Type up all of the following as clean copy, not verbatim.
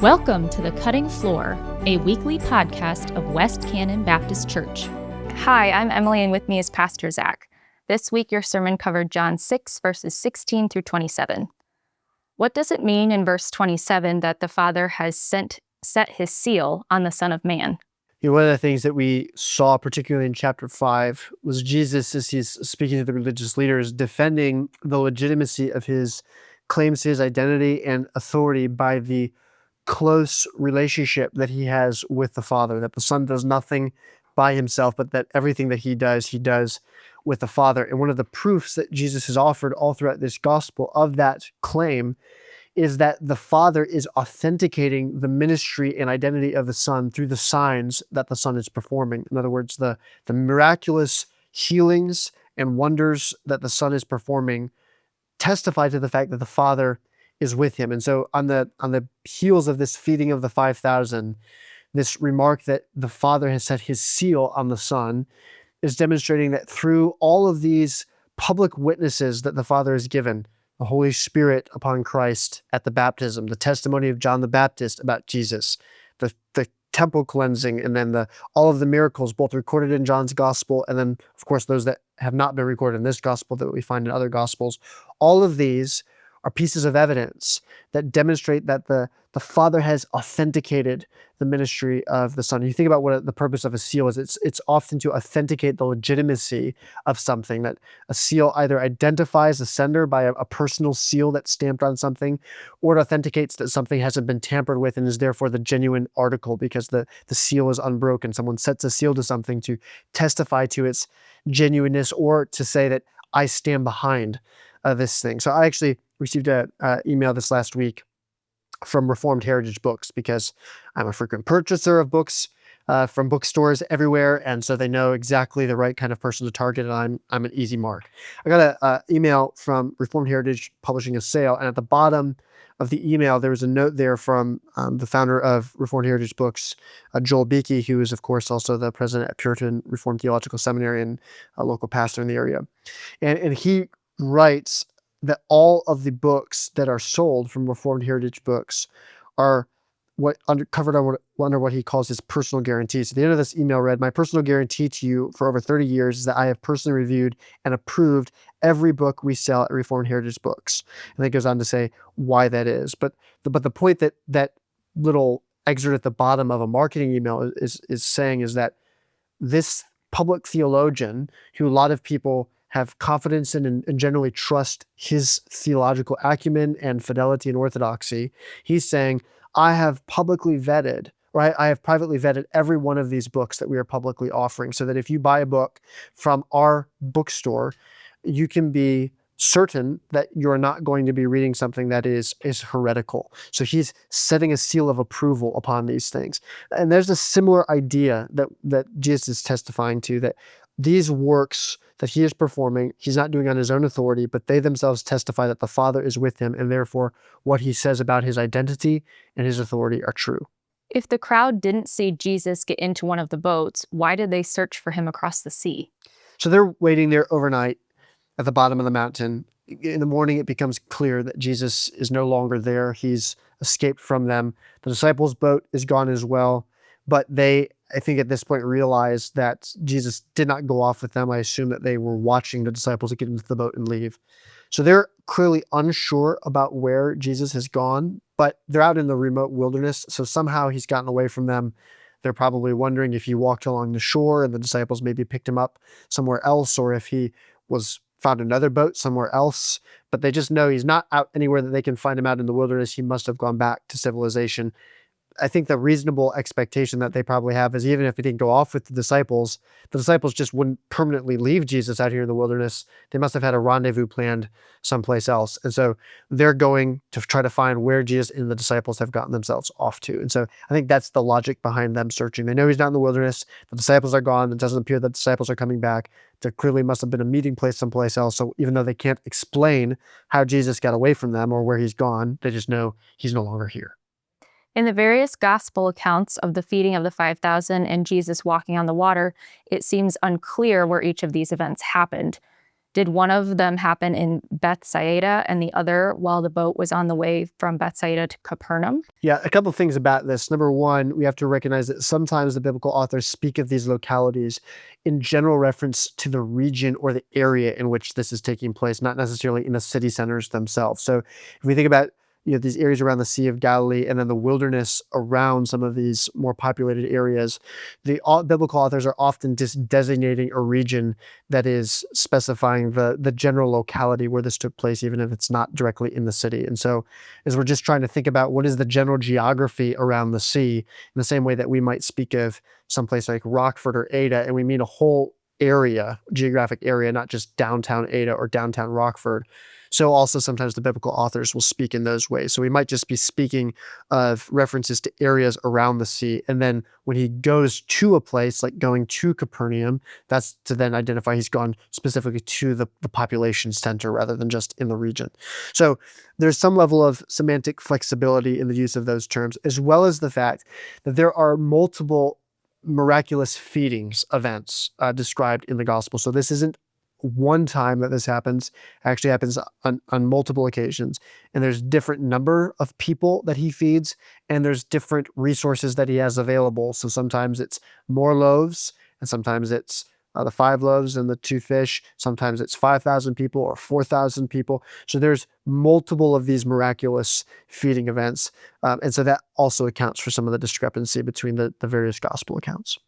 Welcome to The Cutting Floor, a weekly podcast of West Cannon Baptist Church. Hi, I'm Emily, and with me is Pastor Zach. This week, your sermon covered John 6, verses 16 through 27. What does it mean in verse 27 that the Father has set his seal on the Son of Man? One of the things that we saw, particularly in chapter 5, was Jesus, as he's speaking to the religious leaders, defending the legitimacy of his claims to his identity and authority by the close relationship that he has with the Father, that the Son does nothing by himself, but that everything that he does with the Father. And one of the proofs that Jesus has offered all throughout this gospel of that claim is that the Father is authenticating the ministry and identity of the Son through the signs that the Son is performing. In other words, the miraculous healings and wonders that the Son is performing testify to the fact that the Father is with him. And so on the heels of this feeding of the 5,000, this remark that the Father has set his seal on the Son is demonstrating that through all of these public witnesses that the Father has given, the Holy Spirit upon Christ at the baptism, the testimony of John the Baptist about Jesus, the temple cleansing, and then all of the miracles, both recorded in John's gospel, and then, of course, those that have not been recorded in this gospel that we find in other gospels. All of these are pieces of evidence that demonstrate that the Father has authenticated the ministry of the Son. You think about what the purpose of a seal is. It's often to authenticate the legitimacy of something, that a seal either identifies the sender by a personal seal that's stamped on something, or it authenticates that something hasn't been tampered with and is therefore the genuine article because the seal is unbroken. Someone sets a seal to something to testify to its genuineness or to say that I stand behind this thing. So I actually received an email this last week from Reformed Heritage Books because I'm a frequent purchaser of books from bookstores everywhere, and so they know exactly the right kind of person to target, and I'm an easy mark. I got an email from Reformed Heritage publishing a sale, and at the bottom of the email, there was a note there from the founder of Reformed Heritage Books, Joel Beeke, who is, of course, also the president at Puritan Reformed Theological Seminary and a local pastor in the area. And he writes that all of the books that are sold from Reformed Heritage Books are covered under what he calls his personal guarantee. So the end of this email read, "My personal guarantee to you for over 30 years is that I have personally reviewed and approved every book we sell at Reformed Heritage Books." And then it goes on to say why that is. But the point that little excerpt at the bottom of a marketing email is saying is that this public theologian, who a lot of people have confidence in and generally trust his theological acumen and fidelity and orthodoxy, he's saying, I have publicly vetted, or I have privately vetted every one of these books that we are publicly offering, so that if you buy a book from our bookstore, you can be certain that you're not going to be reading something that is heretical. So he's setting a seal of approval upon these things. And there's a similar idea that Jesus is testifying to, that these works that he is performing, he's not doing on his own authority, but they themselves testify that the Father is with him, and therefore what he says about his identity and his authority are true. If the crowd didn't see Jesus get into one of the boats, why did they search for him across the sea? So they're waiting there overnight at the bottom of the mountain. In the morning, it becomes clear that Jesus is no longer there. He's escaped from them. The disciples' boat is gone as well, but they, I think at this point, realized that Jesus did not go off with them. I assume that they were watching the disciples get into the boat and leave. So they're clearly unsure about where Jesus has gone, but they're out in the remote wilderness, so somehow he's gotten away from them. They're probably wondering if he walked along the shore and the disciples maybe picked him up somewhere else, or if he found another boat somewhere else, but they just know he's not out anywhere that they can find him out in the wilderness. He must have gone back to civilization. I think the reasonable expectation that they probably have is, even if he didn't go off with the disciples just wouldn't permanently leave Jesus out here in the wilderness. They must have had a rendezvous planned someplace else. And so they're going to try to find where Jesus and the disciples have gotten themselves off to. And so I think that's the logic behind them searching. They know he's not in the wilderness. The disciples are gone. It doesn't appear that the disciples are coming back. There clearly must have been a meeting place someplace else. So even though they can't explain how Jesus got away from them or where he's gone, they just know he's no longer here. In the various gospel accounts of the feeding of the 5,000 and Jesus walking on the water, it seems unclear where each of these events happened. Did one of them happen in Bethsaida and the other while the boat was on the way from Bethsaida to Capernaum? Yeah, a couple of things about this. Number one, we have to recognize that sometimes the biblical authors speak of these localities in general reference to the region or the area in which this is taking place, not necessarily in the city centers themselves. So if we think about these areas around the Sea of Galilee and then the wilderness around some of these more populated areas, the biblical authors are often just designating a region that is specifying the general locality where this took place, even if it's not directly in the city. And so as we're just trying to think about what is the general geography around the sea, in the same way that we might speak of someplace like Rockford or Ada, and we mean a whole area, geographic area, not just downtown Ada or downtown Rockford. So also sometimes the biblical authors will speak in those ways. So we might just be speaking of references to areas around the sea. And then when he goes to a place like going to Capernaum, that's to then identify he's gone specifically to the population center rather than just in the region. So there's some level of semantic flexibility in the use of those terms, as well as the fact that there are multiple miraculous feedings events described in the gospel. So this isn't one time that this happens. It actually happens on multiple occasions. And there's different number of people that he feeds, and there's different resources that he has available. So sometimes it's more loaves, and sometimes it's the 5 loaves and the 2 fish. Sometimes it's 5,000 people or 4,000 people. So there's multiple of these miraculous feeding events. And so that also accounts for some of the discrepancy between the various gospel accounts.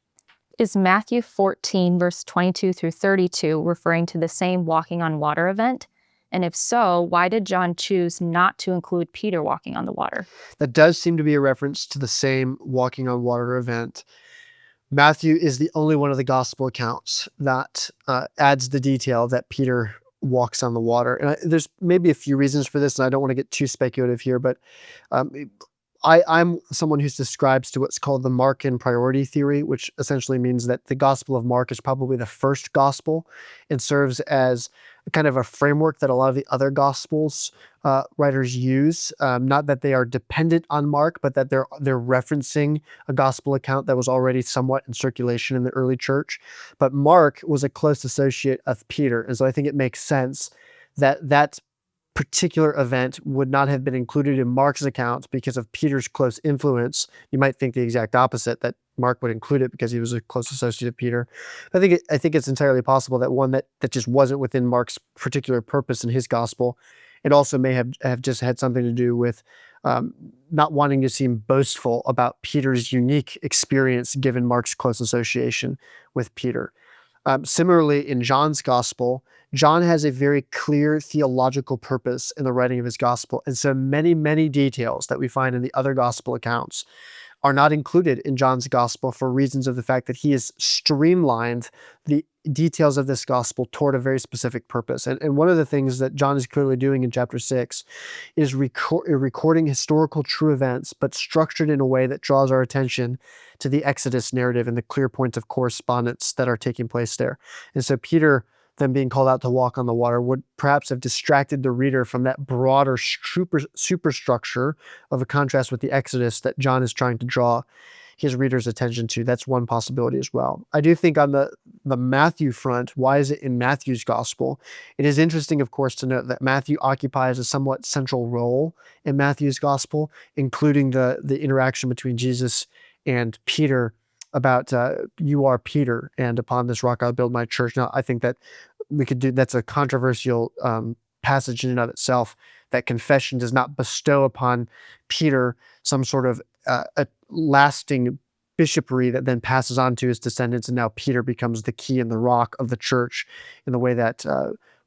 Is Matthew 14, verse 22 through 32 referring to the same walking on water event? And if so, why did John choose not to include Peter walking on the water? That does seem to be a reference to the same walking on water event. Matthew is the only one of the gospel accounts that adds the detail that Peter walks on the water. And there's maybe a few reasons for this, and I don't want to get too speculative here, but I'm someone who subscribes to what's called the Markan priority theory, which essentially means that the Gospel of Mark is probably the first gospel and serves as kind of a framework that a lot of the other gospels writers use. Not that they are dependent on Mark, but that they're referencing a gospel account that was already somewhat in circulation in the early church. But Mark was a close associate of Peter, and so I think it makes sense that that particular event would not have been included in Mark's account because of Peter's close influence. You might think the exact opposite, that Mark would include it because he was a close associate of Peter. I think it's entirely possible that one that just wasn't within Mark's particular purpose in his gospel. It also may have just had something to do with not wanting to seem boastful about Peter's unique experience given Mark's close association with Peter. Similarly, in John's gospel, John has a very clear theological purpose in the writing of his gospel. And so many, many details that we find in the other gospel accounts are not included in John's gospel for reasons of the fact that he has streamlined the details of this gospel toward a very specific purpose. And one of the things that John is clearly doing in chapter 6 is recording historical true events, but structured in a way that draws our attention to the Exodus narrative and the clear points of correspondence that are taking place there. And so Peter, then being called out to walk on the water, would perhaps have distracted the reader from that broader superstructure of a contrast with the Exodus that John is trying to draw his reader's attention to. That's one possibility as well. I do think on the Matthew front, why is it in Matthew's gospel? It is interesting, of course, to note that Matthew occupies a somewhat central role in Matthew's gospel, including the interaction between Jesus and Peter about you are Peter, and upon this rock I'll build my church. Now, I think that that's a controversial passage in and of itself, that confession does not bestow upon Peter some sort of a lasting bishopric that then passes on to his descendants, and now Peter becomes the key and the rock of the church in the way that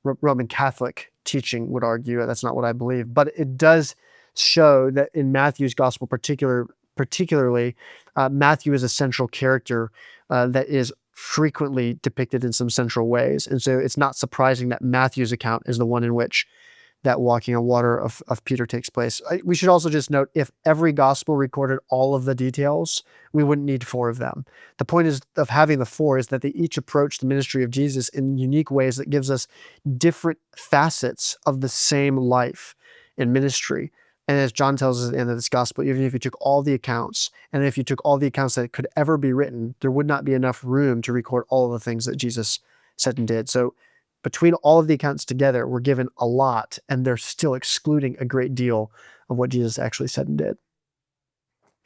Roman Catholic teaching would argue. That's not what I believe, but it does show that in Matthew's gospel particularly, Matthew is a central character that is frequently depicted in some central ways. And so it's not surprising that Matthew's account is the one in which that walking on water of Peter takes place. We should also just note, if every gospel recorded all of the details, we wouldn't need 4 of them. The point of having the 4 is that they each approach the ministry of Jesus in unique ways that gives us different facets of the same life and ministry. And as John tells us at the end of this gospel, even if you took all the accounts, and if you took all the accounts that could ever be written, there would not be enough room to record all of the things that Jesus said and did. So between all of the accounts together, we're given a lot, and they're still excluding a great deal of what Jesus actually said and did.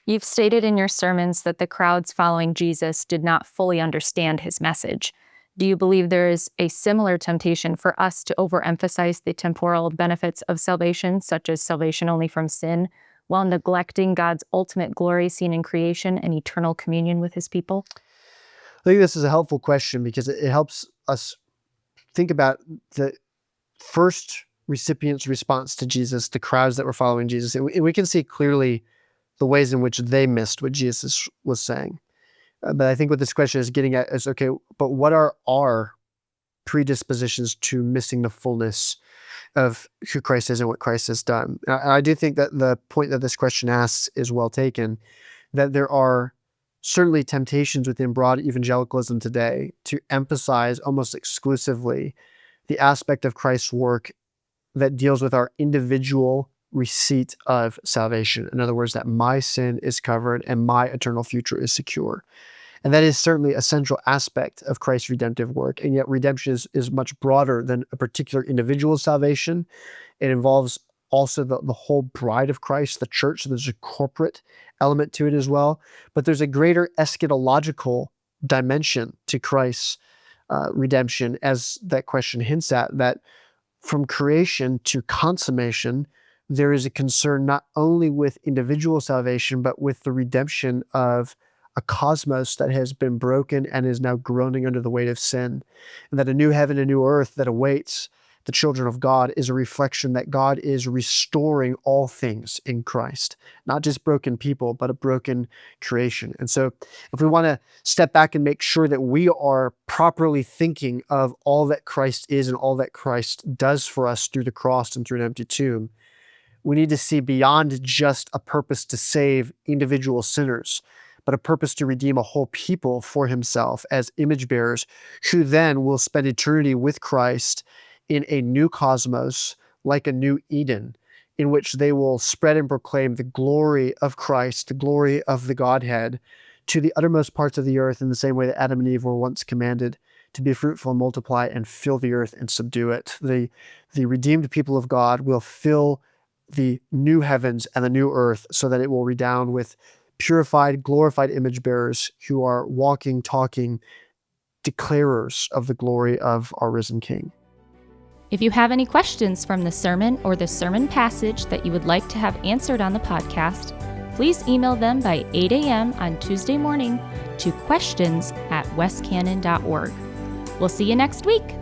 You've stated in your sermons that the crowds following Jesus did not fully understand his message. Do you believe there is a similar temptation for us to overemphasize the temporal benefits of salvation, such as salvation only from sin, while neglecting God's ultimate glory seen in creation and eternal communion with his people? I think this is a helpful question because it helps us think about the first recipient's response to Jesus, the crowds that were following Jesus. And we can see clearly the ways in which they missed what Jesus was saying. But I think what this question is getting at is, okay, but what are our predispositions to missing the fullness of who Christ is and what Christ has done? And I do think that the point that this question asks is well taken, that there are certainly temptations within broad evangelicalism today to emphasize almost exclusively the aspect of Christ's work that deals with our individual receipt of salvation. In other words, that my sin is covered and my eternal future is secure. And that is certainly a central aspect of Christ's redemptive work. And yet redemption is much broader than a particular individual's salvation. It involves also the whole bride of Christ, the church. So there's a corporate element to it as well. But there's a greater eschatological dimension to Christ's redemption, as that question hints at, that from creation to consummation, there is a concern not only with individual salvation, but with the redemption of a cosmos that has been broken and is now groaning under the weight of sin. And that a new heaven, a new earth that awaits the children of God is a reflection that God is restoring all things in Christ, not just broken people, but a broken creation. And so if we want to step back and make sure that we are properly thinking of all that Christ is and all that Christ does for us through the cross and through an empty tomb, we need to see beyond just a purpose to save individual sinners, but a purpose to redeem a whole people for himself as image bearers, who then will spend eternity with Christ in a new cosmos, like a new Eden, in which they will spread and proclaim the glory of Christ, the glory of the Godhead, to the uttermost parts of the earth, in the same way that Adam and Eve were once commanded to be fruitful and multiply and fill the earth and subdue it. The redeemed people of God will fill the new heavens and the new earth, so that it will redound with purified, glorified image bearers who are walking, talking declarers of the glory of our risen King. If you have any questions from the sermon or the sermon passage that you would like to have answered on the podcast, please email them by 8 a.m. on Tuesday morning to questions@westcannon.org. We'll see you next week.